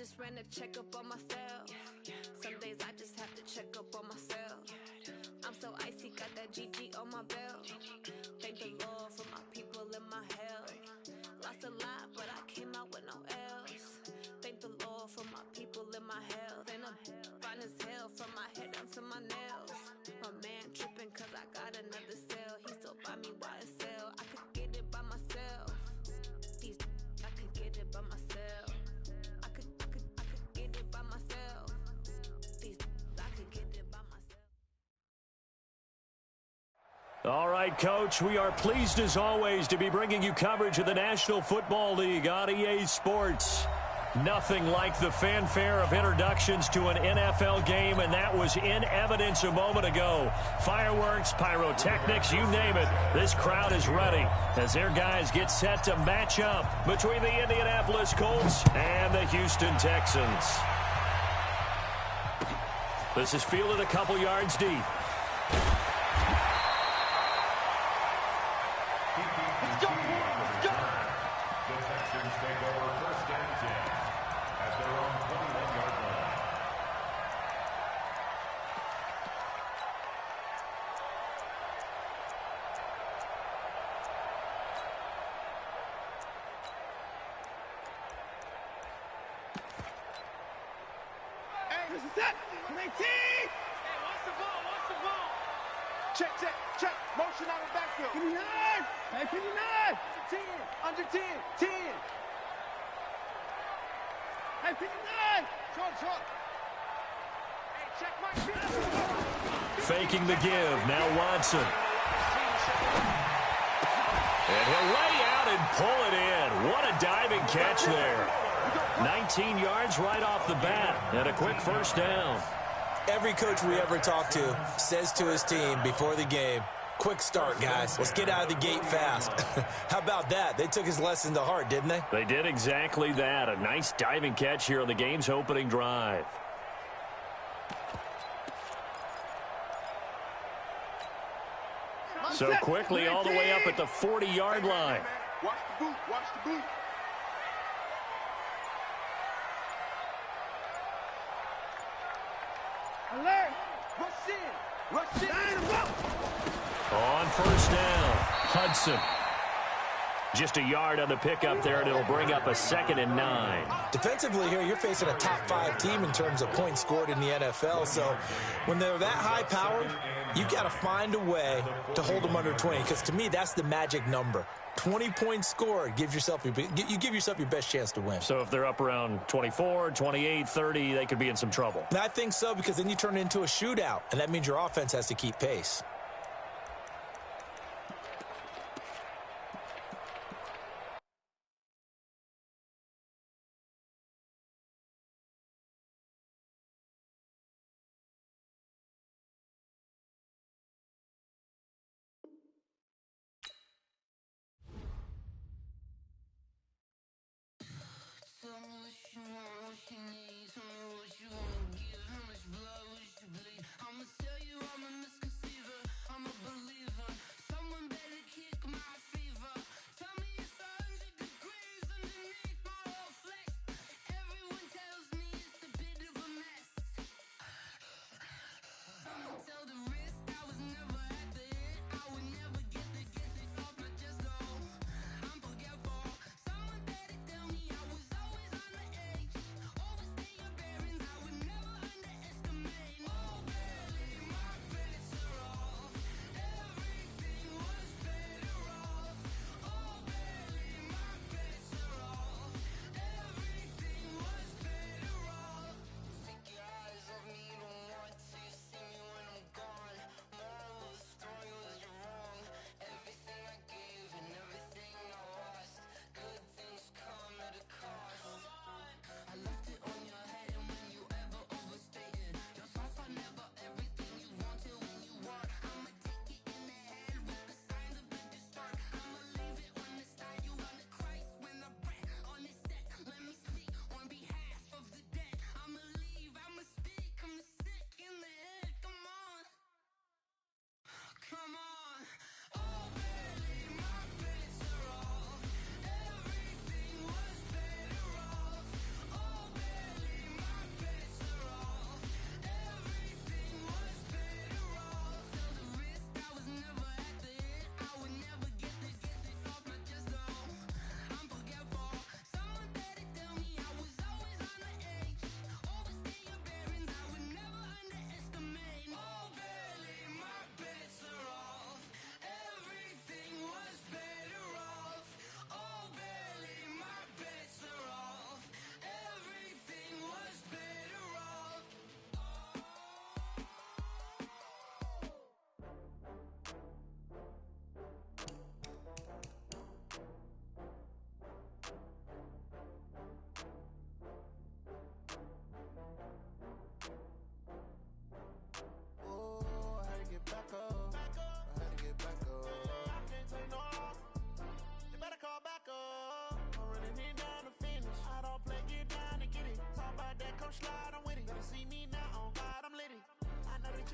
just ran a checkup on myself. Some days I just have to check up on myself. I'm so icy, got that GG on my belt. Thank the Lord for my people and my health. Lost a lot, but I came out with no L's. Thank the Lord for my people and my health. And I'm fine as hell from my head down to my nails. My man tripping cause I got another cell. He still buy me YSL. I could get it by myself. I could get it by myself. I could get it by myself. I could get it by myself. All right, Coach, we are pleased as always to be bringing you coverage of the National Football League on EA Sports. Nothing like the fanfare of introductions to an NFL game, and that was in evidence a moment ago. Fireworks, pyrotechnics, you name it. This crowd is ready as their guys get set to match up between the Indianapolis Colts and the Houston Texans. This is fielded a couple yards deep. Check. Motion out of the backfield. Give me 9. Hey, give me 9. Under 10. 10. Hey, give me 9. Short. Hey, check my feet. Faking the give. Now Watson. And he'll lay out and pull it in. What a diving catch there. 19 yards right off the bat. And a quick first down. Every coach we ever talk to says to his team before the game, quick start, guys. Let's get out of the gate fast. How about that? They took his lesson to heart, didn't they? They did exactly that. A nice diving catch here on the game's opening drive. So quickly all the way up at the 40-yard line. Watch the boot. Alert! Rush in! On first down, Hudson. Just a yard on the pickup there, and it'll bring up a 2nd and 9. Defensively here, you're facing a top 5 team in terms of points scored in the NFL. So when they're that high-powered, you've got to find a way to hold them under 20, because to me, that's the magic number. 20 points scored, you give yourself your best chance to win. So if they're up around 24, 28, 30, they could be in some trouble. And I think so, because then you turn it into a shootout, and that means your offense has to keep pace.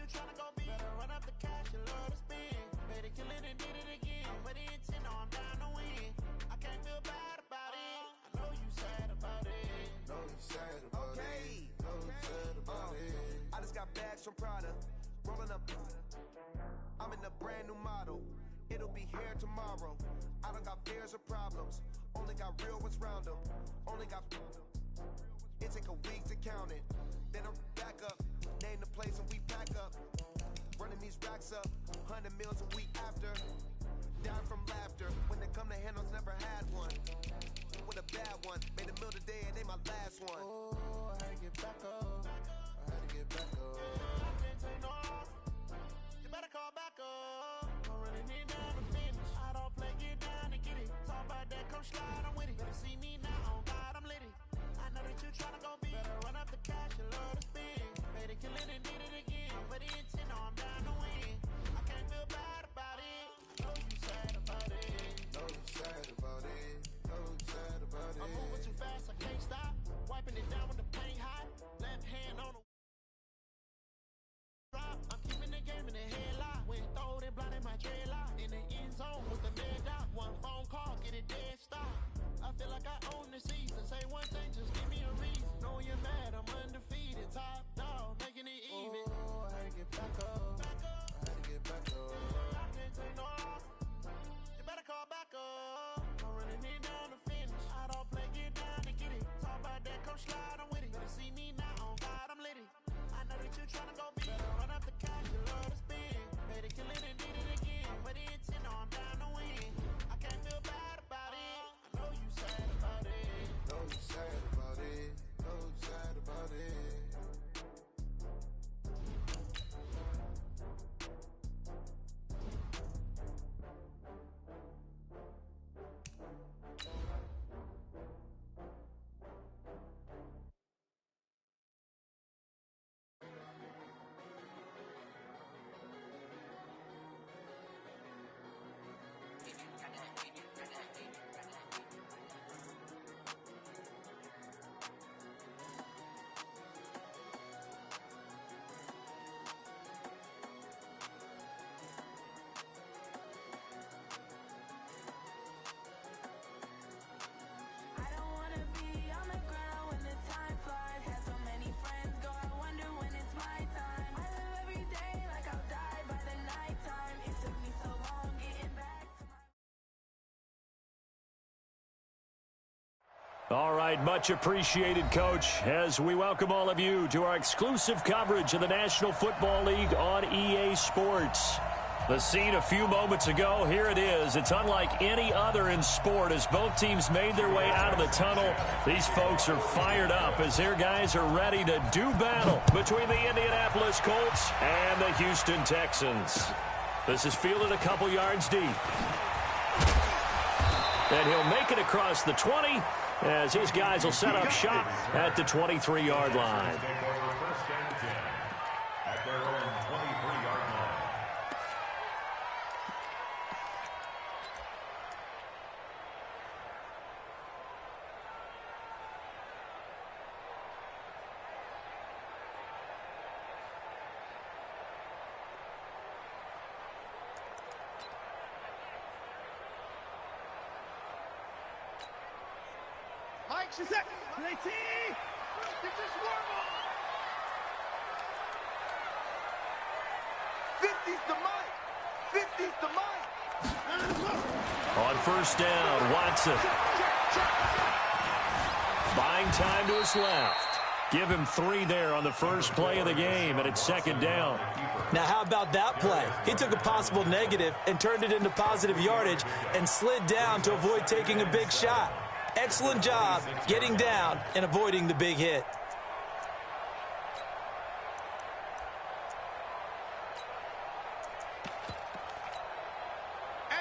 you tryna go be? Better run up the cash and love to spend. Better kill it and did it again. But the intent, no, I'm down to win. I can't feel bad about it. I know you sad about it. Know you sad about it. Know you sad about it. I just got bags from Prada. Rolling up. I'm in a brand new model. It'll be here tomorrow. I don't got fears or problems. Only got real ones round them. Only got. It take a week to count it. Then I'm back up. Name the place and we pack up. Running these racks up. 100 meals a week after. Down from laughter. When they come to handles, never had one. With a bad one. Made a meal today and they my last one. Oh, I had to get back up. I had to get back up. I can't take no off. You better call back up. I'm running it down to finish. I don't play, get down and get it. Talk about that, come slide, I'm with it. Better see me now, on God, I'm lit it. I know that you tryna go be. Better run up the cash and love to spend. Better kill it and did it again. But the intent, no, I'm down to win. I can't feel bad about it. I know you sad about it. Know you sad about it. Know you sad about it. I'm moving too fast, I can't stop. Wiping it down with the paint hot. Left hand on the drop. I'm keeping the game in the headlock. When throwed and blinded my dreadlock. In the end zone with the mid dot. One phone call, get it dead stop. I feel like I own the season. Say one thing, just give me a reason. Know you're mad, I'm undefeated. Top dog, making it even. Oh, I had to get back up. I had to get back up. I can't take no off. You better call back up. I'm running it down to finish. I don't play, get down to get it. Talk about that, come slide, I'm with it. Better see me now, on God, I'm lit it. I know that you tryna go be. Better run up the cash, you love to spend. Better kill it and did it again. But the intent, no, I'm down to win. I can't feel bad about it. I know you sad about it. Know you sad about it. Know you sad about it. I don't wanna be on the ground when the time flies. Had so many friends go, I wonder when it's my time. I live every day like I'll die by the nighttime. It took me so long getting back to my. All right, much appreciated, Coach, as we welcome all of you to our exclusive coverage of the National Football League on EA Sports. The scene a few moments ago, here it is. It's unlike any other in sport as both teams made their way out of the tunnel. These folks are fired up as their guys are ready to do battle between the Indianapolis Colts and the Houston Texans. This is fielded a couple yards deep. And he'll make it across the 20 as his guys will set up shop at the 23-yard line. Mike, she's set. Play T. This is Warble. 50's the Mike. 50's the Mike. On first down, Watson. Buying time to his left. Give him 3 there on the first play of the game, and it's second down. Now, how about that play? He took a possible negative and turned it into positive yardage and slid down to avoid taking a big shot. Excellent job getting down and avoiding the big hit.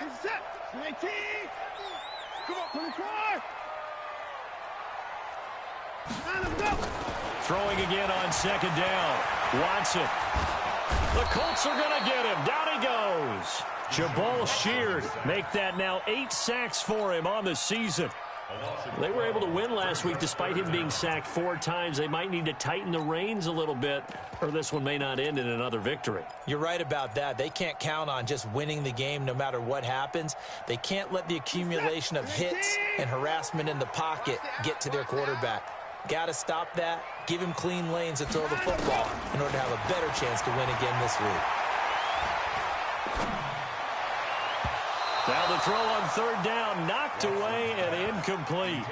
And set. Play T. Come on, 24. And let's go. Throwing again on second down. Watson. The Colts are going to get him. Down he goes. Jabal Sheard make that now 8 sacks for him on the season. They were able to win last week despite him being sacked 4 times. They might need to tighten the reins a little bit, or this one may not end in another victory. You're right about that. They can't count on just winning the game no matter what happens. They can't let the accumulation of hits and harassment in the pocket get to their quarterback. Got to stop that, give him clean lanes to throw the football in order to have a better chance to win again this week. Now the throw on 3rd down, knocked away and incomplete.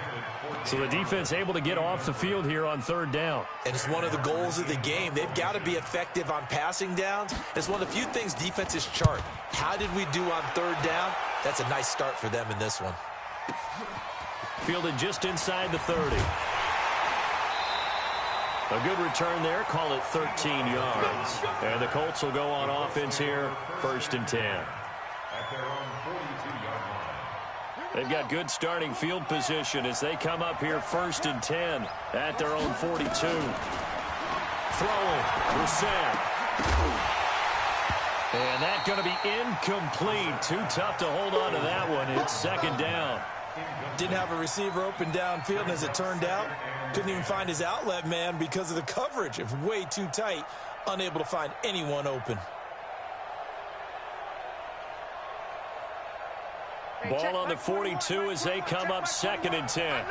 So the defense able to get off the field here on 3rd down. And it's one of the goals of the game. They've got to be effective on passing downs. It's one of the few things defenses chart. How did we do on 3rd down? That's a nice start for them in this one. Fielded just inside the 30. A good return there, call it 13 yards. And the Colts will go on offense here, 1st and 10. They've got good starting field position as they come up here 1st and 10 at their own 42. Throwing, Brissett. And that's going to be incomplete. Too tough to hold on to that one. It's 2nd down. Didn't have a receiver open downfield, and as it turned out, couldn't even find his outlet man because of the coverage. It was way too tight, unable to find anyone open. Ball on the 42 as they come up 2nd and 10.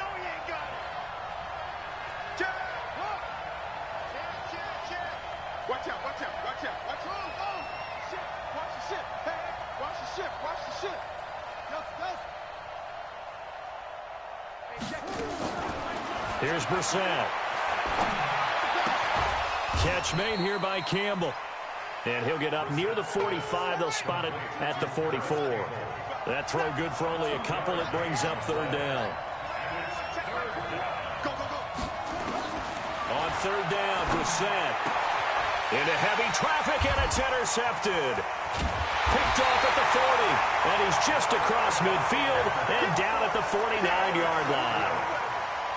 Watch out, watch out, watch out, watch out. Oh, shit, watch the ship. Hey, watch the ship, watch the ship. Go, go. Here's Brissett. Catch made here by Campbell. And he'll get up near the 45. They'll spot it at the 44. That throw good for only a couple. It brings up 3rd down. Go, go, go. On 3rd down, Brissett. Into heavy traffic, and it's intercepted. Picked off at the 40. And he's just across midfield and down at the 49-yard line.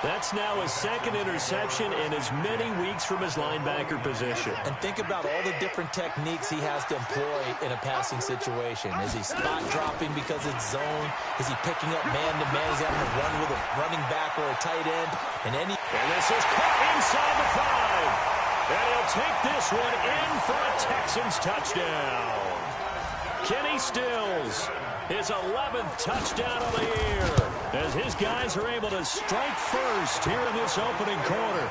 That's now his 2nd interception in as many weeks from his linebacker position. And think about all the different techniques he has to employ in a passing situation. Is he spot dropping because it's zone? Is he picking up man-to-man? Is he having to run with a running back or a tight end? And this is caught inside the 5. And he'll take this one in for a Texans touchdown. Kenny Stills, his 11th touchdown of the year, as his guys are able to strike first here in this opening quarter.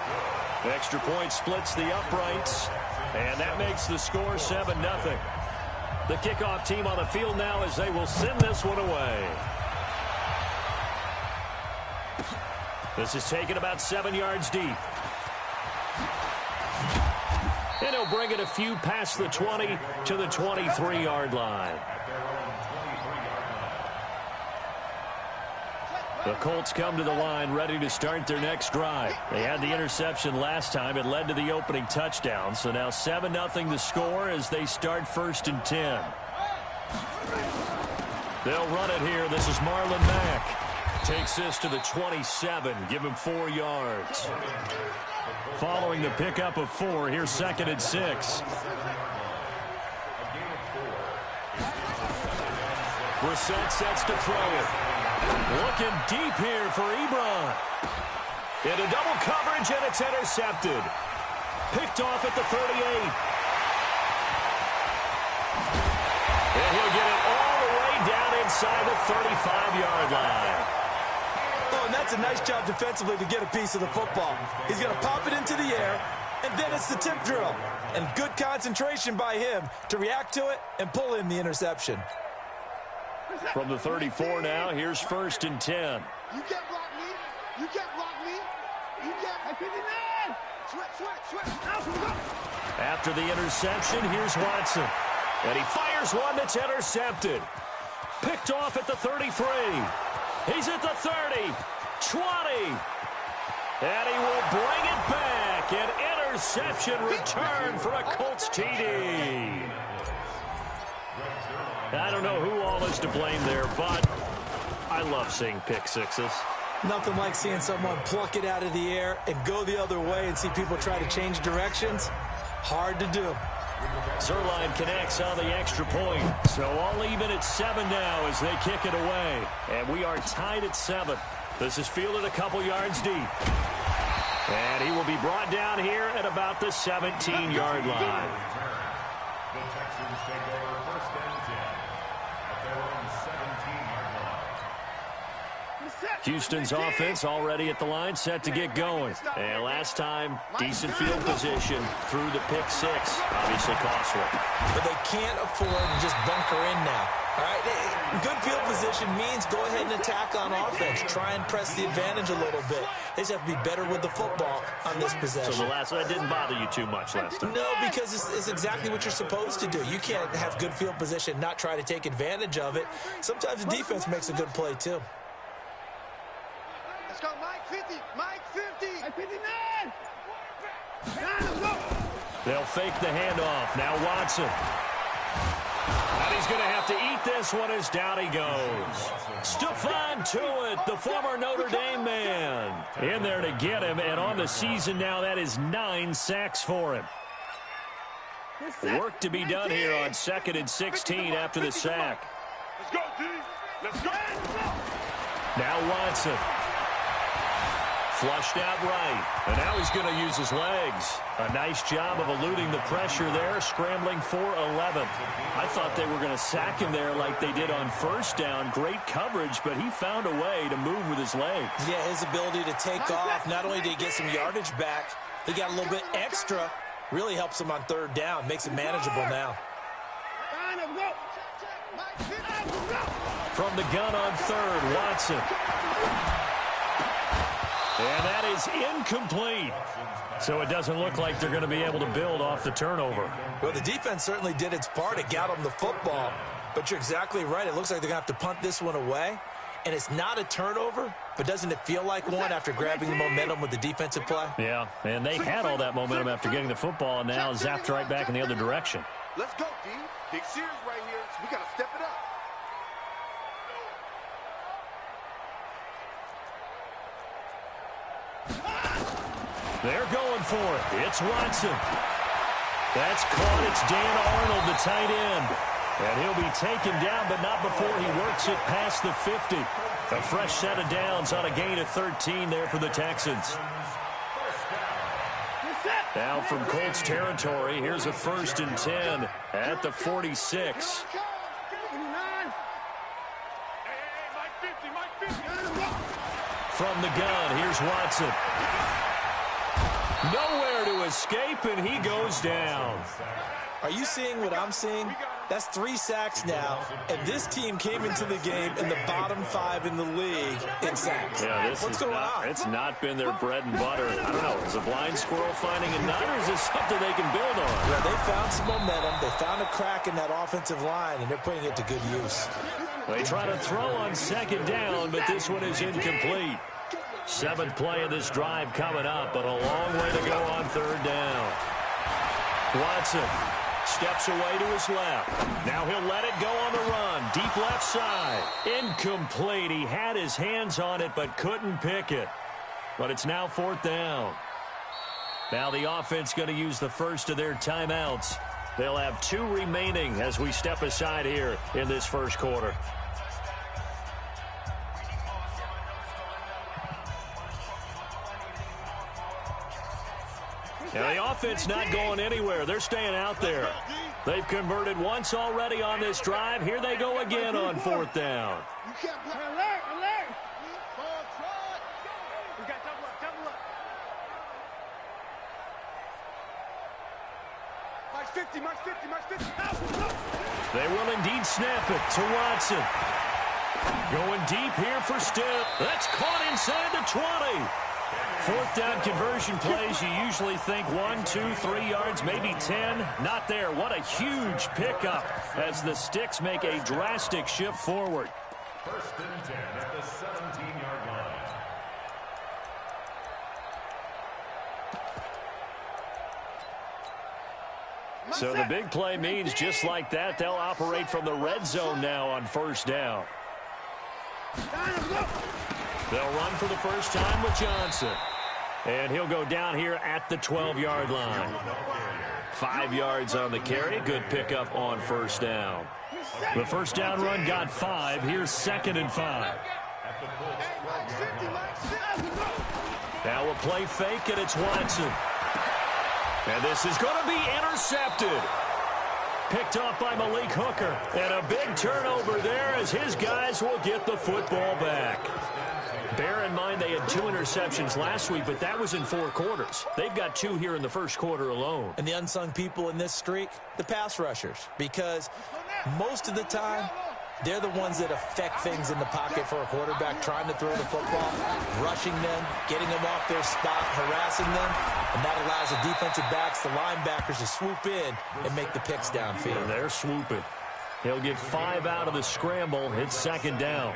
Extra point splits the uprights, and that makes the score 7-0. The kickoff team on the field now as they will send this one away. This is taken about 7 yards deep. And he'll bring it a few past the 20 to the 23-yard line. The Colts come to the line ready to start their next drive. They had the interception last time. It led to the opening touchdown. So now 7-0 the score as they start 1st and 10. They'll run it here. This is Marlon Mack. Takes this to the 27. Give him 4 yards. Following the pickup of 4, here's 2nd and 6. Brissett sets to throw it. Looking deep here for Ebron. Into double coverage, and it's intercepted. Picked off at the 38. And he'll get it all the way down inside the 35-yard line. Oh, and that's a nice job defensively to get a piece of the football. He's going to pop it into the air, and then it's the tip drill. And good concentration by him to react to it and pull in the interception. From the 34 now, here's 1st and 10. You can't block me. You can't block me. You can't. Switch. After the interception, here's Watson. And he fires one that's intercepted. Picked off at the 33. He's at the 30, 20. And he will bring it back. An interception return for a Colts TD. I don't know who all is to blame there, but I love seeing pick sixes. Nothing like seeing someone pluck it out of the air and go the other way and see people try to change directions. Hard to do. Zerline connects on the extra point. So all even at 7 now as they kick it away. And we are tied at 7. This is fielded a couple yards deep. And he will be brought down here at about the 17-yard line. The Texans take over first and 10 at their own 17-yard line. Houston's offense already at the line, set to get going. And last time, decent field position through the pick six. Obviously costly. But they can't afford to just bunker in now. All right, good field position means go ahead and attack on offense. Try and press the advantage a little bit. They just have to be better with the football on this possession. So the last one didn't bother you too much last time? No, because it's exactly what you're supposed to do. You can't have good field position, not try to take advantage of it. Sometimes the defense makes a good play, too. Let's go, Mike 50. Mike 50. Mike 59. Let's go. They'll fake the handoff. Now Watson. And he's going to have to eat this one as down he goes. Stephon Tuitt, the former Notre Dame man, in there to get him. And on the season now, that is 9 sacks for him. Work to be done here on 2nd and 16 after the sack. Let's go, D. Let's go. Now Watson. Flushed out right. And now he's going to use his legs. A nice job of eluding the pressure there, scrambling for 11. I thought they were going to sack him there like they did on first down. Great coverage, but he found a way to move with his legs. Yeah, his ability to take off, not only did he get some yardage back, he got a little bit extra. Really helps him on 3rd down, makes it manageable now. From the gun on 3rd, Watson. And that is incomplete. So it doesn't look like they're going to be able to build off the turnover. Well, the defense certainly did its part. It got them the football. But you're exactly right. It looks like they're going to have to punt this one away. And it's not a turnover, but doesn't it feel like one after grabbing the momentum with the defensive play? Yeah, and they had all that momentum after getting the football, and now zapped right back in the other direction. Let's go, D. Big series right here, so we got to step it up. They're going for it. It's Watson. That's caught. It's Dan Arnold, the tight end. And he'll be taken down, but not before he works it past the 50. A fresh set of downs on a gain of 13 there for the Texans. Now from Colts territory, here's a 1st and 10 at the 46. From the gun, here's Watson. Nowhere to escape, and he goes down. Are you seeing what I'm seeing? That's 3 sacks now, and this team came into the game in the bottom 5 in the league in sacks. Yeah, What's going on? It's not been their bread and butter. I don't know. Is a blind squirrel finding a nut, or is this something they can build on? Yeah, they found some momentum. They found a crack in that offensive line, and they're putting it to good use. They try to throw on 2nd down, but this one is incomplete. 7th play of this drive coming up, but a long way to go on 3rd down. Watson steps away to his left. Now he'll let it go on the run. Deep left side. Incomplete. He had his hands on it, but couldn't pick it. But it's now 4th down. Now the offense going to use the first of their timeouts. They'll have 2 remaining as we step aside here in this first quarter. Now the offense not going anywhere. They're staying out there. They've converted once already on this drive. Here they go again on 4th down. Alert, alert. We got double up. Mike's 50, Mike's 50, Mike's 50. They will indeed snap it to Watson. Going deep here for Stipp. That's caught inside the 20. 4th down conversion plays, you usually think 1, 2, 3 yards, maybe 10. Not there. What a huge pickup as the Sticks make a drastic shift forward. 1st and 10 at the 17-yard line. So the big play means just like that, they'll operate from the red zone now on 1st down. They'll run for the first time with Johnson. And he'll go down here at the 12-yard line. 5 yards on the carry. Good pickup on 1st down. The 1st down run got 5. Here's 2nd and 5. Now a play fake, and it's Watson. And this is going to be intercepted. Picked off by Malik Hooker. And a big turnover there as his guys will get the football back. Bear in mind they had 2 interceptions last week, but that was in 4 quarters. They've got 2 here in the first quarter alone. And the unsung people in this streak, the pass rushers, because most of the time, they're the ones that affect things in the pocket for a quarterback, trying to throw the football, rushing them, getting them off their spot, harassing them, and that allows the defensive backs, the linebackers to swoop in and make the picks downfield. And they're swooping. He'll get 5 out of the scramble. It's second down.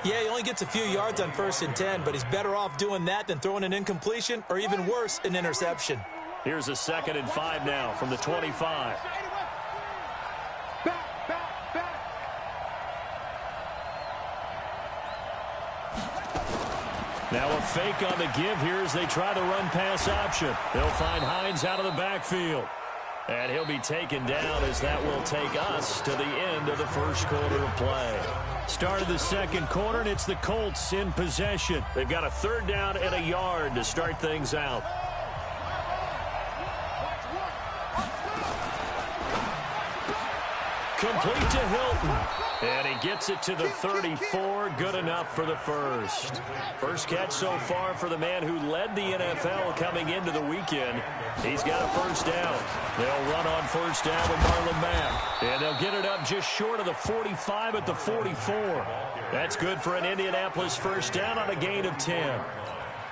Yeah, he only gets a few yards on 1st and 10, but he's better off doing that than throwing an incompletion or even worse, an interception. Here's a 2nd and 5 now from the 25. Now a fake on the give here as they try the run-pass option. They'll find Hines out of the backfield. And he'll be taken down as that will take us to the end of the first quarter of play. Start of the second quarter, and it's the Colts in possession. They've got a 3rd down and a yard to start things out. Complete to Hilton. And he gets it to the 34. Good enough for the first. First catch so far for the man who led the NFL coming into the weekend. He's got a 1st down. They'll run on 1st down with Marlon Mack. And they'll get it up just short of the 45 at the 44. That's good for an Indianapolis 1st down on a gain of 10.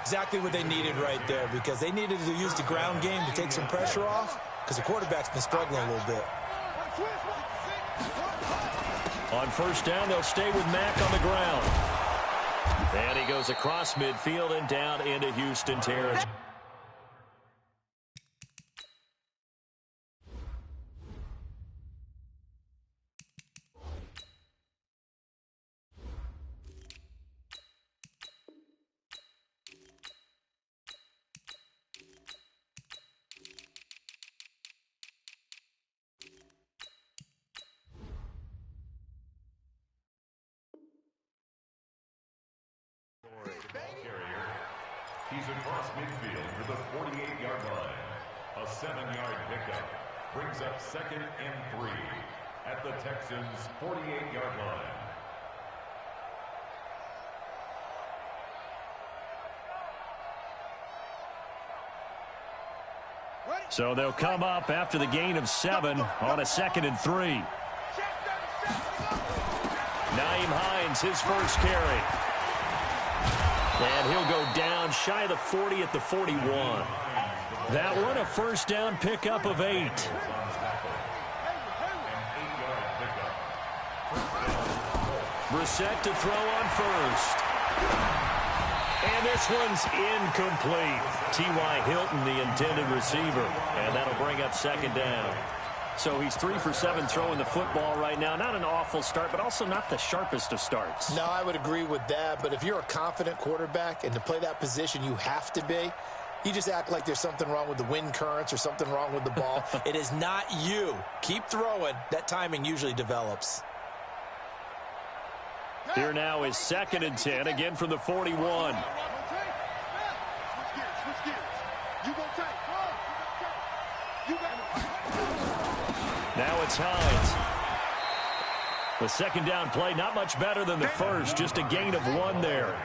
Exactly what they needed right there, because they needed to use the ground game to take some pressure off, because the quarterback's been struggling a little bit. On 1st down, they'll stay with Mack on the ground. And he goes across midfield and down into Houston territory. He's across midfield to the 48-yard line. A 7-yard pickup brings up 2nd and 3 at the Texans' 48-yard line. So they'll come up after the gain of 7 on a 2nd and 3. Nyheim Hines, his first carry. And he'll go down shy of the 40 at the 41. That one a 1st down pickup of 8. Brissett to throw on 1st. And this one's incomplete. T.Y. Hilton, the intended receiver. And that'll bring up 2nd down. So he's 3 for 7 throwing the football right now. Not an awful start, but also not the sharpest of starts. No, I would agree with that. But if you're a confident quarterback and to play that position, you have to be. You just act like there's something wrong with the wind currents or something wrong with the ball. It is not you. Keep throwing. That timing usually develops. Here now is 2nd and 10, again from the 41. Now it's Hines. The 2nd down play, not much better than the first, just a gain of 1 there.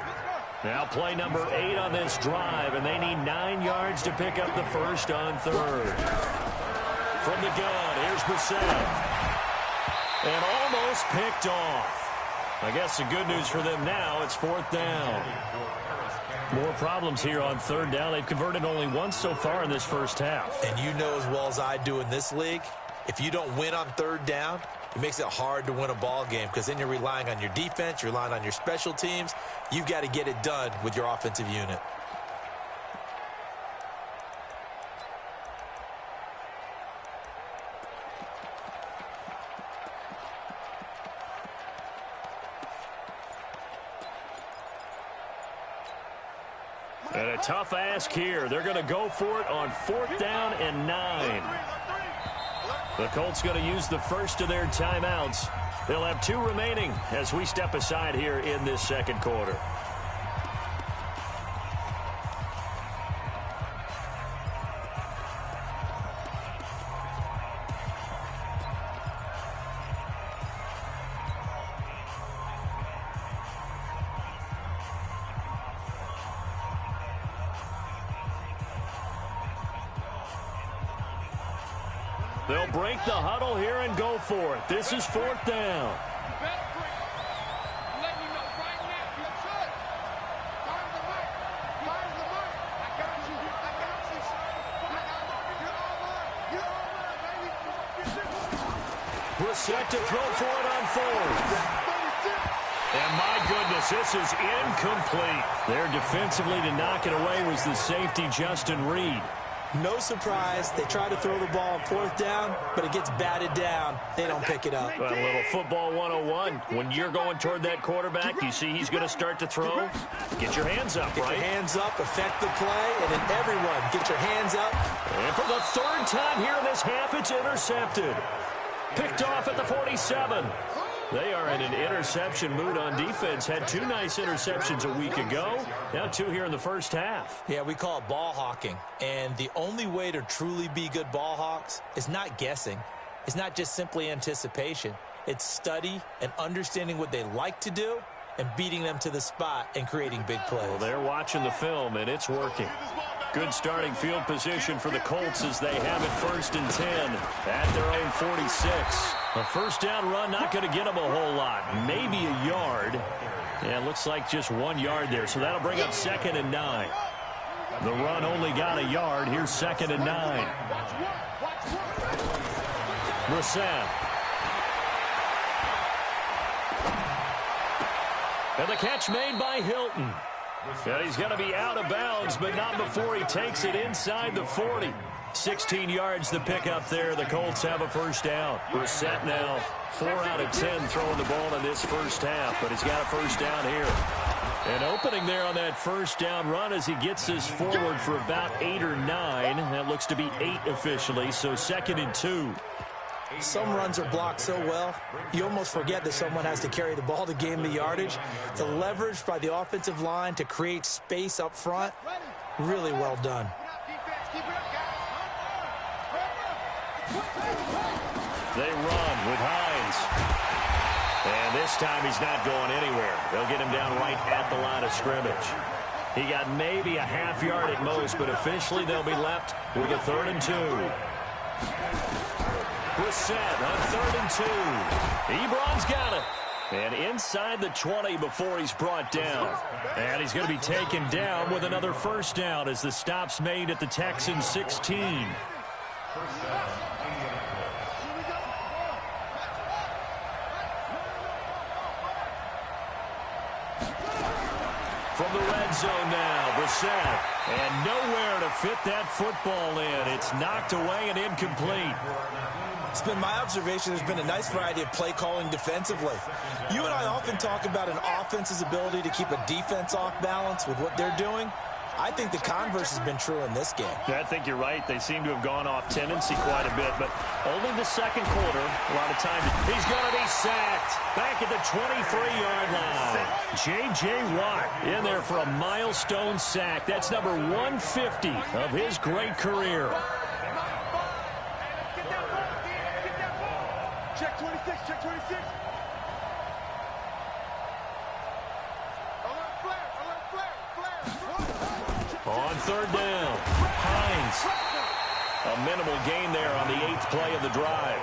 Now play number 8 on this drive, and they need 9 yards to pick up the first on 3rd. From the gun, here's Brissett. And almost picked off. I guess the good news for them now, it's 4th down. More problems here on 3rd down. They've converted only once so far in this first half. And you know as well as I do in this league, if you don't win on 3rd down, it makes it hard to win a ball game, because then you're relying on your defense, you're relying on your special teams. You've got to get it done with your offensive unit. And a tough ask here. They're going to go for it on 4th down and 9. The Colts going to use the first of their timeouts. They'll have 2 remaining as we step aside here in this second quarter. They'll break the huddle here and go for it. This is 4th down. Set to throw for it on 4th. And my goodness, this is incomplete. There defensively to knock it away was the safety, Justin Reed. No surprise. They try to throw the ball on 4th down, but it gets batted down. They don't pick it up. Well, a little football 101. When you're going toward that quarterback, you see he's going to start to throw. Get your hands up, right? Get your hands up, affect the play, and then everyone get your hands up. And for the 3rd time here in this half, it's intercepted. Picked off at the 47. They are in an interception mood on defense. Had 2 nice interceptions a week ago. Now 2 here in the first half. Yeah, we call it ball hawking. And the only way to truly be good ball hawks is not guessing. It's not just simply anticipation. It's study and understanding what they like to do and beating them to the spot and creating big plays. Well, they're watching the film, and it's working. Good starting field position for the Colts as they have it 1st and 10 at their own 46. A 1st down run not going to get them a whole lot. Maybe a yard. Yeah, it looks like just 1 yard there. So that'll bring up 2nd and 9. The run only got a yard. Here's 2nd and 9. Brissett. And the catch made by Hilton. And he's going to be out of bounds, but not before he takes it inside the 40. 16 yards the pickup there. The Colts have a 1st down. Brissett now 4 out of 10 throwing the ball in this first half, but he's got a 1st down here. And opening there on that 1st down run as he gets this forward for about 8 or 9. That looks to be 8 officially, so 2nd and 2. Some runs are blocked so well, you almost forget that someone has to carry the ball to gain the yardage. The leverage by the offensive line to create space up front, really well done. They run with Hines. And this time he's not going anywhere. They'll get him down right at the line of scrimmage. He got maybe a half yard at most, but officially they'll be left with a 3rd and 2. Brissett on 3rd and 2. Ebron's got it. And inside the 20 before he's brought down. And he's going to be taken down with another 1st down as the stop's made at the Texans 16. From the red zone now, Brissett. And nowhere to fit that football in. It's knocked away and incomplete. It's been my observation there's been a nice variety of play calling defensively. You and I often talk about an offense's ability to keep a defense off balance with what they're doing. I think the converse has been true in this game. I think you're right. They seem to have gone off tendency quite a bit, but only the 2nd quarter. A lot of time. He's going to be sacked back at the 23-yard line. J.J. Watt in there for a milestone sack. That's number 150 of his great career. Check 26, check 26. On 3rd down, Hines. A minimal gain there on the 8th play of the drive.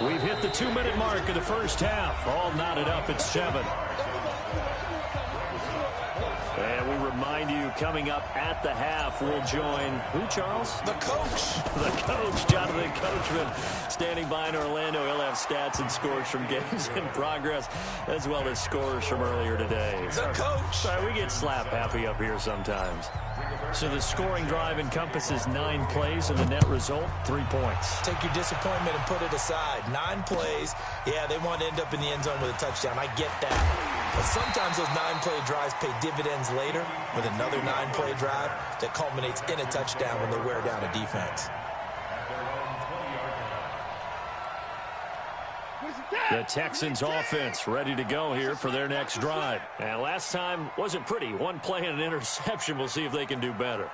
We've hit the 2-minute mark of the first half. All knotted up at 7. And we remind you, coming up at the half, we'll join who, Charles? The coach. The coach, Jonathan Coachman, standing by in Orlando. He'll have stats and scores from games in progress, as well as scores from earlier today. The coach. Sorry, we get slap happy up here sometimes. So the scoring drive encompasses 9 plays, and the net result, 3 points. Take your disappointment and put it aside. 9 plays. Yeah, they want to end up in the end zone with a touchdown. I get that. But sometimes those 9-play drives pay dividends later with another 9-play drive that culminates in a touchdown when they wear down a defense. The Texans offense ready to go here for their next drive. And last time wasn't pretty. 1 play and an interception. We'll see if they can do better.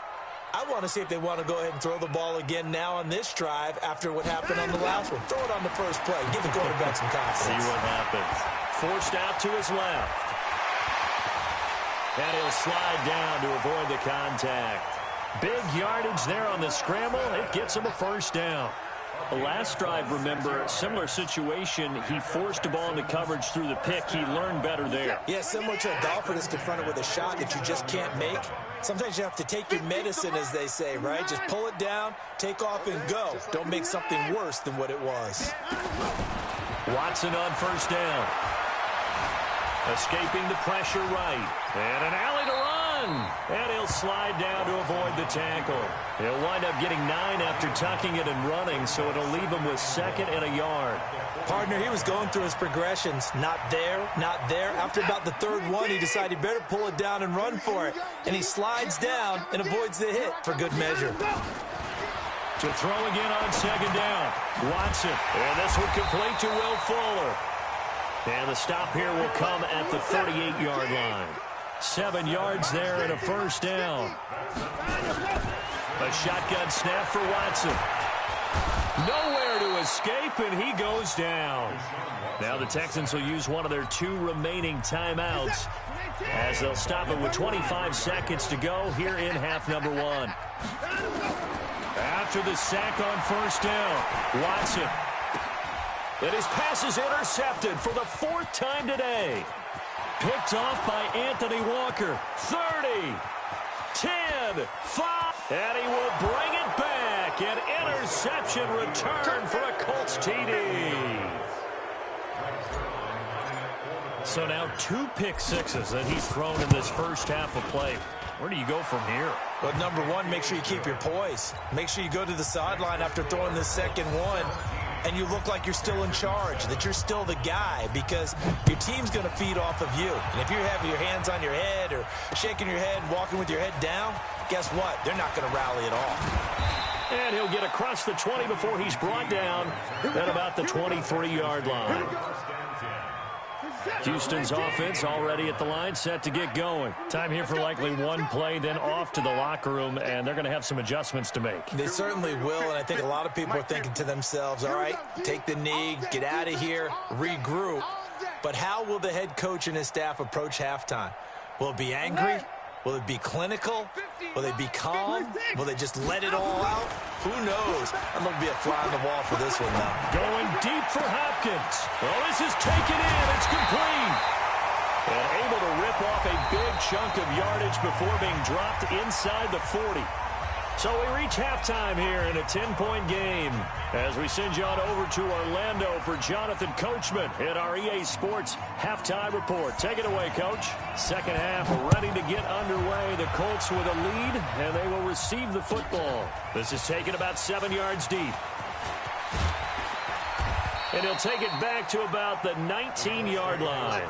I want to see if they want to go ahead and throw the ball again now on this drive after what happened on the last one. Throw it on the first play. Give the quarterback some confidence. See what happens. Forced out to his left. And he'll slide down to avoid the contact. Big yardage there on the scramble. It gets him a first down. The last drive, remember, similar situation. He forced a ball into coverage through the pick. He learned better there. Yeah, similar to a golfer that's confronted with a shot that you just can't make. Sometimes you have to take your medicine, as they say, right? Just pull it down, take off, and go. Don't make something worse than what it was. Watson on first down. Escaping the pressure right. And an alley to run. And he'll slide down to avoid the tackle. He'll wind up getting 9 after tucking it and running, so it'll leave him with 2nd and a yard. Partner, he was going through his progressions. Not there, not there. After about the 3rd one, he decided he better pull it down and run for it. And he slides down and avoids the hit for good measure. To throw again on 2nd down. Watson. And this one complete to Will Fuller. And the stop here will come at the 38-yard line. 7 yards there and a first down. A shotgun snap for Watson. Nowhere to escape, and he goes down. Now the Texans will use one of their 2 remaining timeouts as they'll stop it with 25 seconds to go here in half number 1. After the sack on first down, Watson. And his pass is intercepted for the 4th time today. Picked off by Anthony Walker. 30, 10, 5, and he will bring it back. An interception return for a Colts TD. So now 2 pick sixes that he's thrown in this first half of play. Where do you go from here? Well, number 1, make sure you keep your poise. Make sure you go to the sideline after throwing this 2nd one. And you look like you're still in charge, that you're still the guy, because your team's going to feed off of you. And if you're having your hands on your head or shaking your head and walking with your head down, guess what? They're not going to rally at all. And he'll get across the 20 before he's brought down at about the 23-yard line. Houston's offense already at the line, set to get going. Time here for likely 1 play, then off to the locker room, and they're going to have some adjustments to make. They certainly will, and I think a lot of people are thinking to themselves, all right, take the knee, get out of here, regroup. But how will the head coach and his staff approach halftime? Will it be angry? Will it be clinical? Will they be calm? Will they just let it all out? Who knows? I'm going to be a fly on the wall for this one, though. Going deep for Hopkins. Well, this is taken in. It's complete. And able to rip off a big chunk of yardage before being dropped inside the 40. So we reach halftime here in a 10-point game as we send you on over to Orlando for Jonathan Coachman at our EA Sports Halftime Report. Take it away, Coach. Second half ready to get underway. The Colts with a lead, and they will receive the football. This is taken about 7 yards deep. And he'll take it back to about the 19-yard line.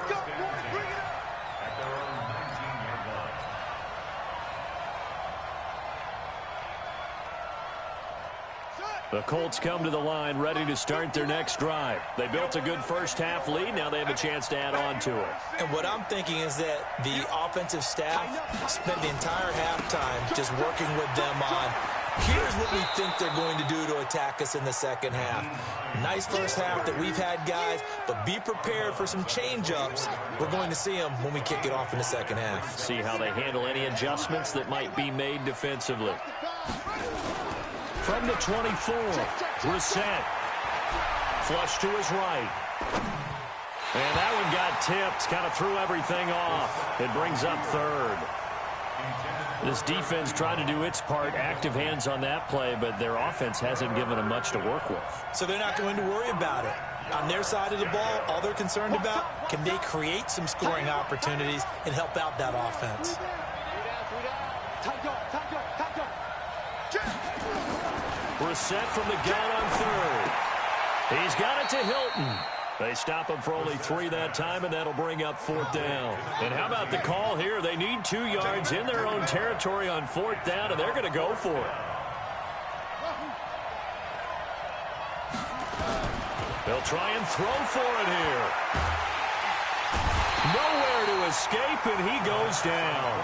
The Colts come to the line ready to start their next drive. They built a good first half lead. Now they have a chance to add on to it. And what I'm thinking is that the offensive staff spent the entire halftime just working with them on, here's what we think they're going to do to attack us in the second half. Nice first half that we've had, guys, but be prepared for some change-ups. We're going to see them when we kick it off in the second half. See how they handle any adjustments that might be made defensively. From the 24, Brissett. Flush to his right. And that one got tipped, kind of threw everything off. It brings up 3rd. This defense tried to do its part, active hands on that play, but their offense hasn't given them much to work with. So they're not going to worry about it. On their side of the ball, all they're concerned about, can they create some scoring opportunities and help out that offense? Brissett from the gun on 3rd. He's got it to Hilton. They stop him for only 3 that time, and that'll bring up 4th down. And how about the call here? They need 2 yards in their own territory on 4th down, and they're going to go for it. They'll try and throw for it here. Nowhere to escape, and he goes down.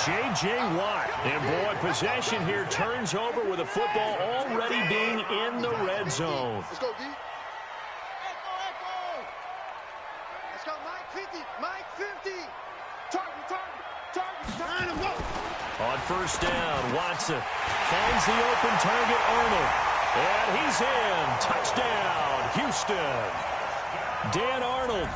J.J. Watt. And, boy, possession here turns over with the football already being in the red zone. Let's go, D. Let's go, Mike 50. Mike 50. Target. On first down, Watson finds the open target, Arnold. And he's in. Touchdown, Houston. Dan Arnold,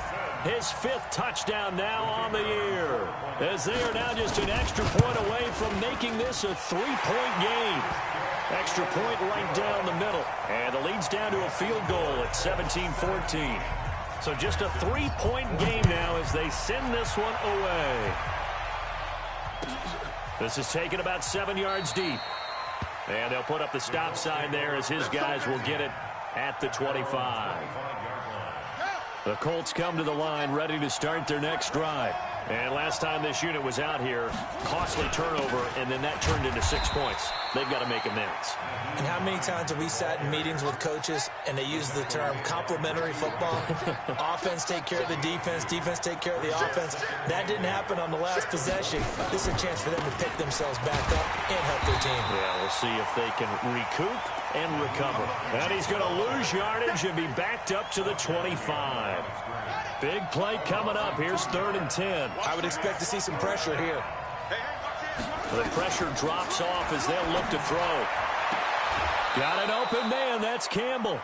his 5th touchdown now on the year, as they are now just an extra point away from making this a 3-point game. Extra point right down the middle. And the lead's down to a field goal at 17-14. So just a 3-point game now as they send this one away. This is taken about 7 yards deep. And they'll put up the stop sign there as his guys will get it at the 25. The Colts come to the line ready to start their next drive. And last time this unit was out here, costly turnover, and then that turned into 6 points. They've got to make amends. And how many times have we sat in meetings with coaches and they use the term complementary football? Offense take care of the defense, defense take care of the offense. That didn't happen on the last possession. This is a chance for them to pick themselves back up and help their team. Yeah, we'll see if they can recoup and recover. And he's going to lose yardage and be backed up to the 25. Big play coming up. Here's 3rd and 10. I would expect to see some pressure here. The pressure drops off as they'll look to throw. Got an open man. That's Campbell.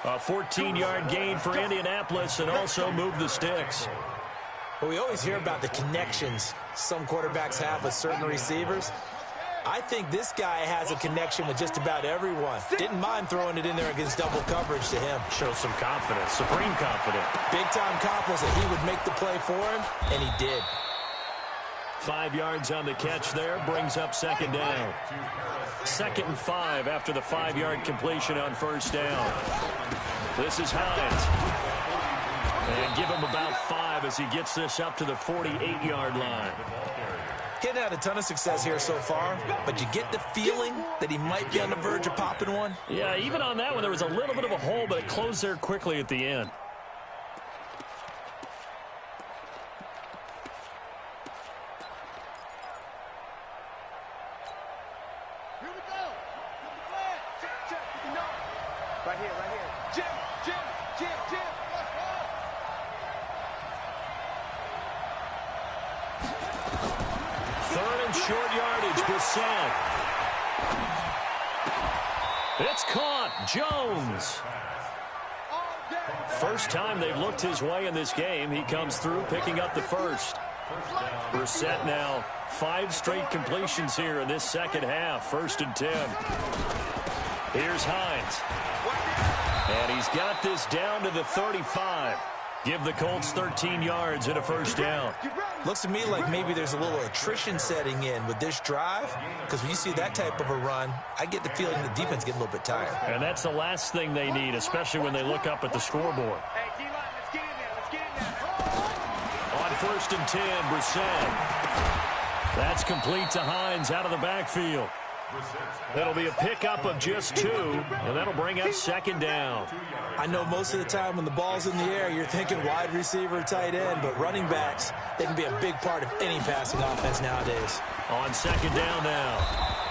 A 14-yard gain for Indianapolis and also move the sticks. Well, we always hear about the connections some quarterbacks have with certain receivers. I think this guy has a connection with just about everyone. Didn't mind throwing it in there against double coverage to him. Shows some confidence, supreme confidence. Big-time confidence that he would make the play for him, and he did. 5 yards on the catch there, brings up 2nd down. 2nd and 5 after the 5-yard completion on first down. This is Hines. And give him about 5 as he gets this up to the 48-yard line. He's had a ton of success here so far, but you get the feeling that he might be on the verge of popping one. Yeah, even on that one, there was a little bit of a hole, but it closed there quickly at the end. Here we go. Check. Right here. Jim. Third and short yardage, Brissett. It's caught. Jones. First time they've looked his way in this game. He comes through picking up the first. Brissett now 5 straight completions here in this second half. 1st and 10. Here's Hines. And he's got this down to the 35. Give the Colts 13 yards and a first down. Looks to me like maybe there's a little attrition setting in with this drive, because when you see that type of a run, I get the feeling the defense getting a little bit tired. And that's the last thing they need, especially when they look up at the scoreboard. Hey, D-line, let's get in there. On 1st and 10, Brissett. That's complete to Hines out of the backfield. That'll be a pickup of just 2, and that'll bring up 2nd down. I know most of the time when the ball's in the air, you're thinking wide receiver, tight end, but running backs, they can be a big part of any passing offense nowadays. On 2nd down now,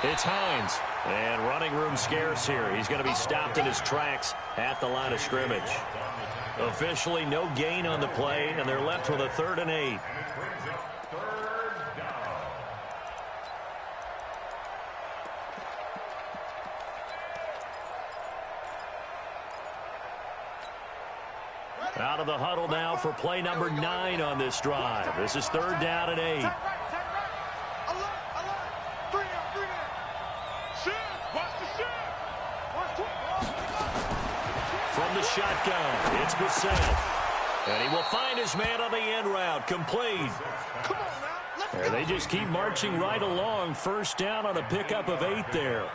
it's Hines. And running room scarce here. He's going to be stopped in his tracks at the line of scrimmage. Officially no gain on the play, and they're left with a 3rd and 8. Out of the huddle now for play number 9 on this drive. This is 3rd down and 8. Alert. 3 down. Shit. Watch the shit. From the shotgun, it's Brissett. And he will find his man on the end route. Complete. Come on now. Let's And they just keep marching right along. 1st down on a pickup of 8 there.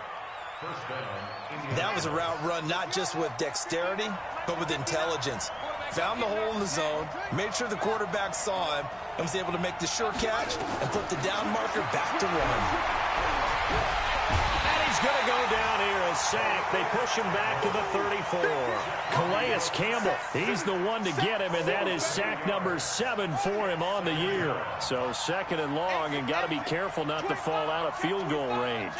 That was a route run not just with dexterity, but with intelligence. Found the hole in the zone, made sure the quarterback saw him, and was able to make the sure catch and put the down marker back to 1. And he's going to go down here, a sack. They push him back to the 34. Calais Campbell, he's the one to get him, and that is sack number 7 for him on the year. So 2nd and long, and got to be careful not to fall out of field goal range.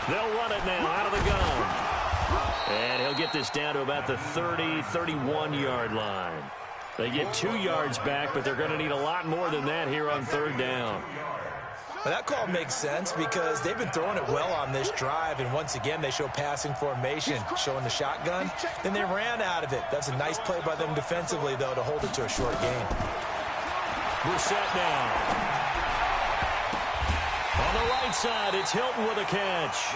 They'll run it now out of the gun. And he'll get this down to about the 30, 31-yard line. They get 2 yards back, but they're going to need a lot more than that here on third down. Well, that call makes sense because they've been throwing it well on this drive, and once again they show passing formation, showing the shotgun. Then they ran out of it. That's a nice play by them defensively, though, to hold it to a short gain. We're set now. On the right side, it's Hilton with a catch.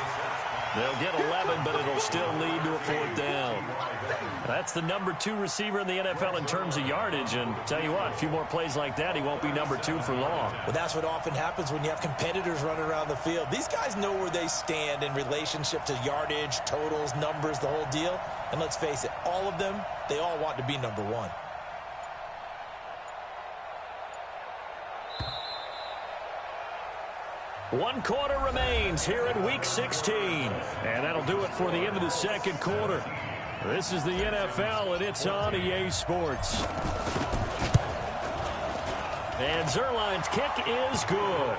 They'll get 11, but it'll still lead to a 4th down. That's the number 2 receiver in the NFL in terms of yardage, and tell you what, a few more plays like that, he won't be number 2 for long. Well, that's what often happens when you have competitors running around the field. These guys know where they stand in relationship to yardage, totals, numbers, the whole deal. And let's face it, all of them, they all want to be number 1. One quarter remains here in Week 16. And that'll do it for the end of the second quarter. This is the NFL, and it's on EA Sports. And Zerline's kick is good.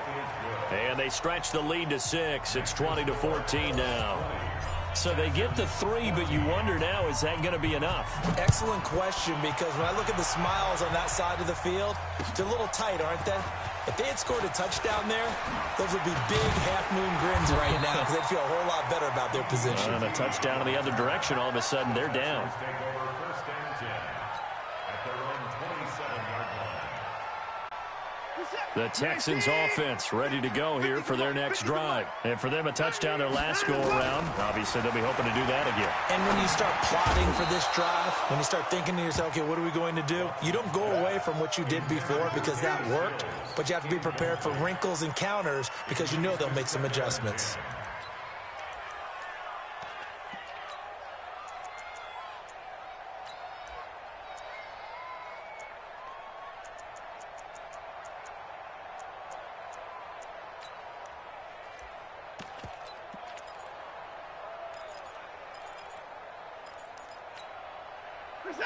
And they stretch the lead to 6. It's 20-14 now. So they get the 3, but you wonder now, is that going to be enough? Excellent question, because when I look at the smiles on that side of the field, they're a little tight, aren't they? If they had scored a touchdown there, those would be big half-moon grins right now because they'd feel a whole lot better about their position. And a touchdown in the other direction, all of a sudden they're down. The Texans offense ready to go here for their next drive. And for them, a touchdown their last go-around. Obviously, they'll be hoping to do that again. And when you start plotting for this drive, when you start thinking to yourself, okay, what are we going to do? You don't go away from what you did before because that worked, but you have to be prepared for wrinkles and counters because you know they'll make some adjustments.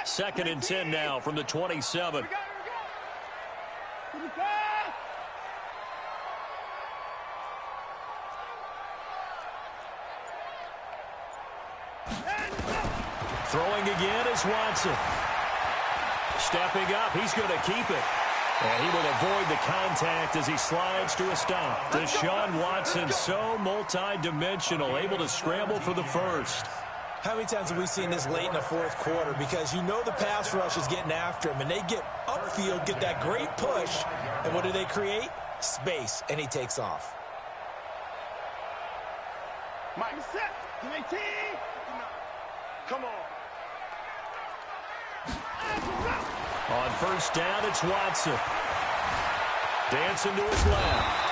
Second and 10 now from the 27. Throwing again is Watson. Stepping up, he's going to keep it. And he will avoid the contact as he slides to a stop. Deshaun Watson, so multi-dimensional, able to scramble for the first. How many times have we seen this late in the fourth quarter? Because you know the pass rush is getting after him, and they get upfield, get that great push, and what do they create? Space, and he takes off. Mike, set. Come on. On first down, it's Watson. Dancing to his left.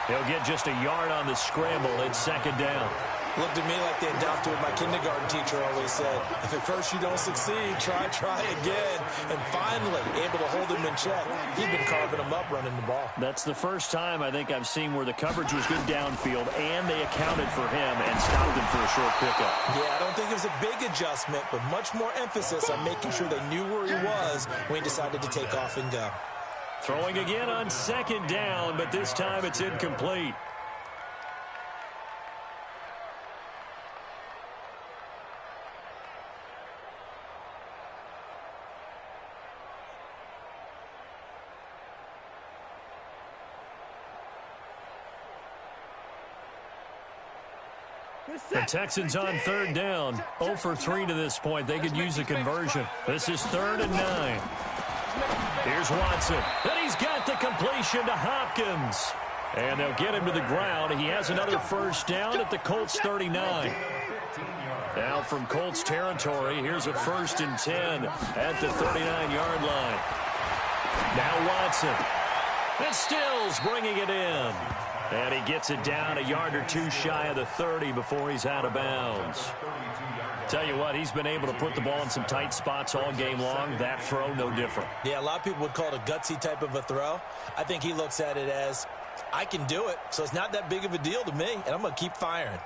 He'll get just a yard on the scramble. It's second down. Looked at me like they adopted what my kindergarten teacher always said. If at first you don't succeed, try again. And finally, able to hold him in check. He'd been carving him up running the ball. That's the first time I think I've seen where the coverage was good downfield, and they accounted for him and stopped him for a short pickup. Yeah, I don't think it was a big adjustment, but much more emphasis on making sure they knew where he was when he decided to take off and go. Throwing again on second down, but this time it's incomplete. The Texans on third down, 0 for 3 to this point. They could use a conversion. This is 3rd and 9. Here's Watson, and he's got the completion to Hopkins. And they'll get him to the ground. He has another first down at the Colts 39. Now from Colts territory, here's a 1st and 10 at the 39-yard line. Now Watson. And Stills bringing it in. And he gets it down a yard or two shy of the 30 before he's out of bounds. Tell you what, he's been able to put the ball in some tight spots all game long. That throw, no different. Yeah, a lot of people would call it a gutsy type of a throw. I think he looks at it as, I can do it, so it's not that big of a deal to me, and I'm going to keep firing.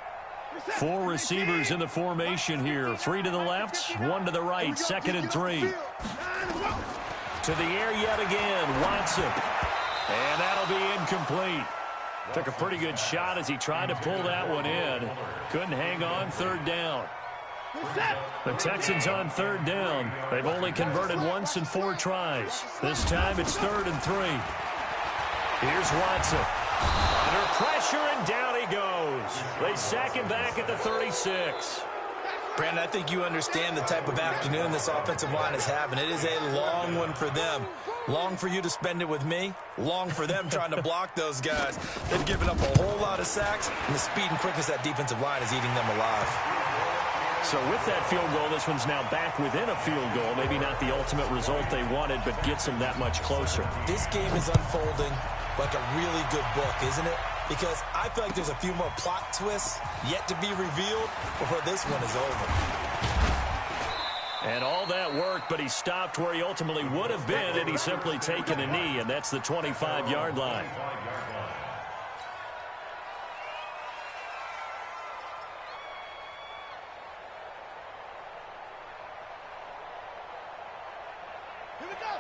4 receivers in the formation here. 3 to the left, 1 to the right. 2nd and 3. To the air yet again, Watson. And that'll be incomplete. Took a pretty good shot as he tried to pull that one in. Couldn't hang on, 3rd down. The Texans on third down. They've only converted once in 4 tries. This time it's 3rd and 3. Here's Watson. Under pressure, and down he goes. They sack him back at the 36. Brandon, I think you understand the type of afternoon this offensive line is having. It is a long one for them. Long for you to spend it with me. Long for them trying to block those guys. They've given up a whole lot of sacks, and the speed and quickness of that defensive line is eating them alive. So with that field goal, this one's now back within a field goal. Maybe not the ultimate result they wanted, but gets them that much closer. This game is unfolding like a really good book, isn't it? Because I feel like there's a few more plot twists yet to be revealed before this one is over. And all that work, but he stopped where he ultimately would have been had he simply taken a knee, and that's the 25-yard line.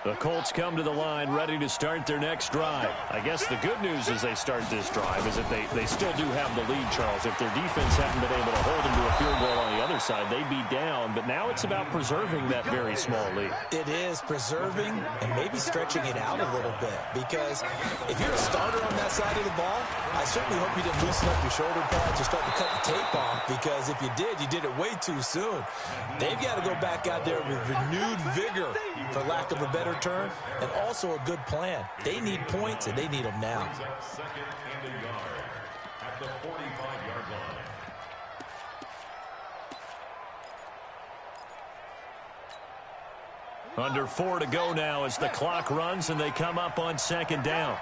The Colts come to the line ready to start their next drive. I guess the good news as they start this drive is that they still do have the lead, Charles. If their defense hadn't been able to hold them to a field goal on the other side, they'd be down. But now it's about preserving that very small lead. It is preserving and maybe stretching it out a little bit. Because if you're a starter on that side of the ball, I certainly hope you didn't loosen up your shoulder pads or start to cut the tape off. Because if you did it way too soon. They've got to go back out there with renewed vigor, for lack of a better term, and also a good plan. They need points, and they need them now. Second and a yard at the 45-yard line. Under 4 to go now as the clock runs, and they come up on second down.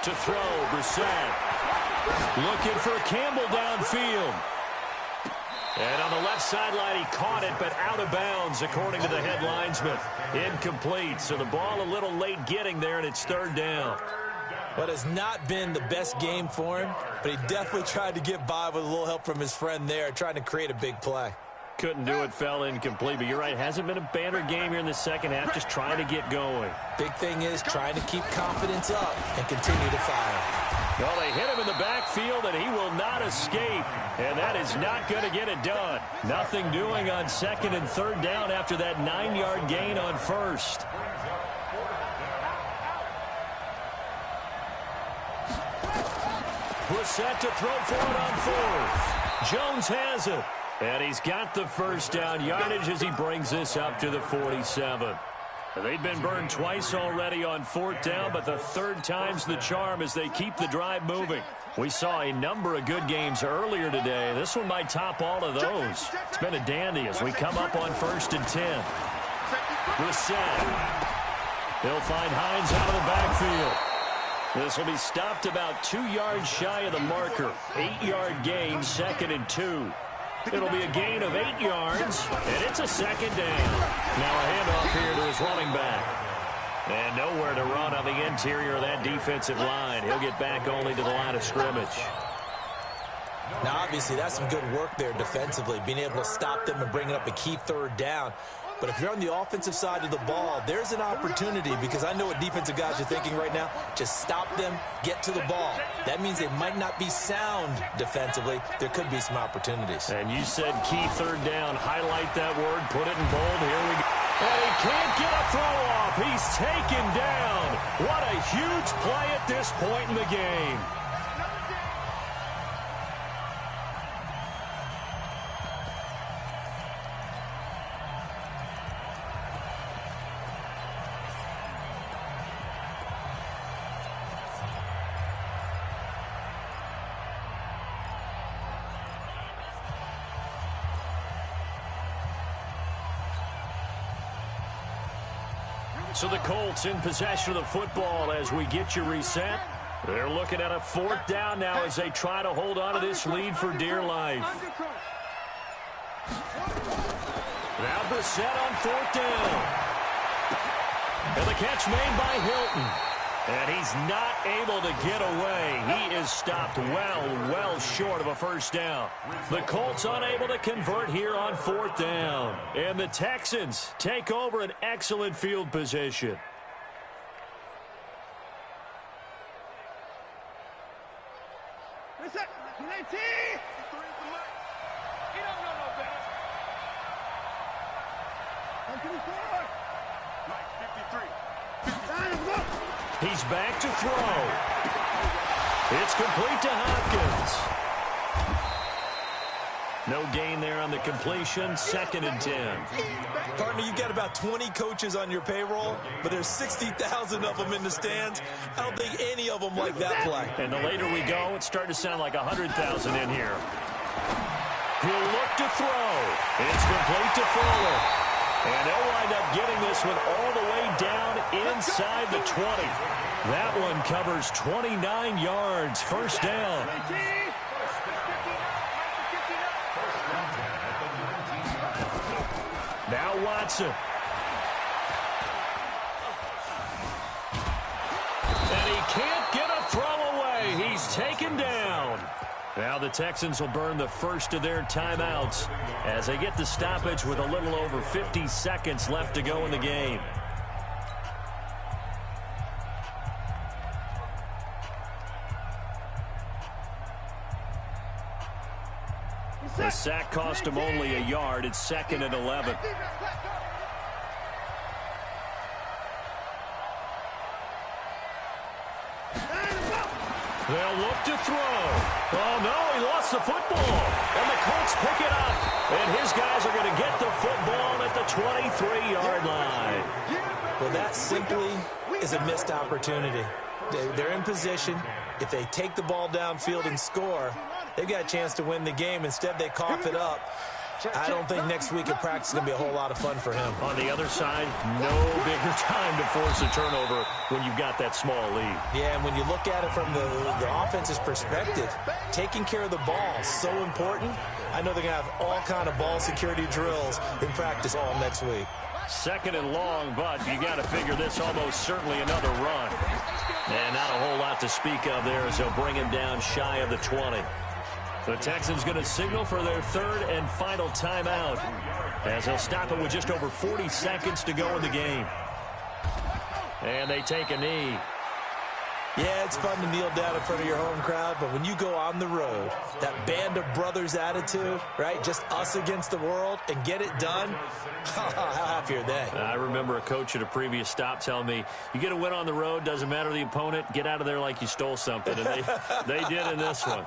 To throw, Brissett. Looking for Campbell downfield. And on the left sideline, he caught it, but out of bounds, according to the head linesman. Incomplete, so the ball a little late getting there, and it's 3rd down. What has not been the best game for him, but he definitely tried to get by with a little help from his friend there, trying to create a big play. Couldn't do it, fell incomplete, but you're right, hasn't been a banner game here in the second half, just trying to get going. Big thing is trying to keep confidence up and continue to fire. Well, they hit him in the backfield, and he will not escape, and that is not going to get it done. Nothing doing on 2nd and 3rd down after that 9-yard gain on 1st. Brissett to throw for it on 4th. Jones has it, and he's got the 1st down yardage as he brings this up to the 47. They've been burned twice already on 4th down, but the 3rd time's the charm as they keep the drive moving. We saw a number of good games earlier today. This one might top all of those. It's been a dandy as we come up on 1st and 10. Brissett. He'll find Hines out of the backfield. This will be stopped about 2 yards shy of the marker. 8-yard gain, 2nd and 2. It'll be a gain of 8 yards, and it's a 2nd down. Now a handoff here to his running back. And nowhere to run on the interior of that defensive line. He'll get back only to the line of scrimmage. Now, obviously, that's some good work there defensively, being able to stop them and bringing up a key 3rd down. But if you're on the offensive side of the ball, there's an opportunity, because I know what defensive guys are thinking right now. Just stop them, get to the ball. That means they might not be sound defensively. There could be some opportunities. And you said key 3rd down. Highlight that word. Put it in bold. Here we go. And he can't get a throw off. He's taken down. What a huge play at this point in the game. So the Colts in possession of the football as we get you reset. They're looking at a 4th down now as they try to hold on to this lead for dear life. Now Brissett on 4th down. And the catch made by Hilton. And he's not able to get away. He is stopped well short of a 1st down. The Colts unable to convert here on 4th down. And the Texans take over an excellent field position. Reset. 19. He don't know no better. 124. Mike, 53. He's back to throw. It's complete to Hopkins. No gain there on the completion. 2nd and 10. Partner, you've got about 20 coaches on your payroll, but there's 60,000 of them in the stands. I don't think any of them like that play. And the later we go, it's starting to sound like 100,000 in here. He'll look to throw. It's complete to Fuller. And they'll wind up getting this one all the way down inside the 20. That one covers 29 yards. First down. Now Watson. And he can't get a throw away. He's taken down. Now the Texans will burn the first of their timeouts as they get the stoppage with a little over 50 seconds left to go in the game. The sack cost him only a yard. It's 2nd and 11. They'll look to throw. Oh, no, he lost the football. And the Colts pick it up. And his guys are going to get the football at the 23-yard line. Well, that simply is a missed opportunity. They're in position. If they take the ball downfield and score, they've got a chance to win the game. Instead, they cough it up. I don't think next week at practice is going to be a whole lot of fun for him. On the other side, no bigger time to force a turnover when you've got that small lead. Yeah, and when you look at it from the offense's perspective, taking care of the ball is so important. I know they're going to have all kind of ball security drills in practice all next week. 2nd and long, but you got to figure this almost certainly another run. And not a whole lot to speak of there as they'll bring him down shy of the 20. The Texans going to signal for their 3rd and final timeout as they'll stop it with just over 40 seconds to go in the game. And they take a knee. Yeah, it's fun to kneel down in front of your home crowd, but when you go on the road, that band of brothers attitude, right, just us against the world, and get it done, how happy are they? I remember a coach at a previous stop telling me, you get a win on the road, doesn't matter the opponent, get out of there like you stole something, and they did in this one.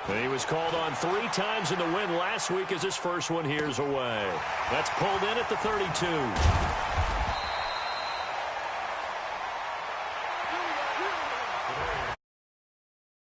And he was called on 3 times in the win last week as his first one here's away. That's pulled in at the 32.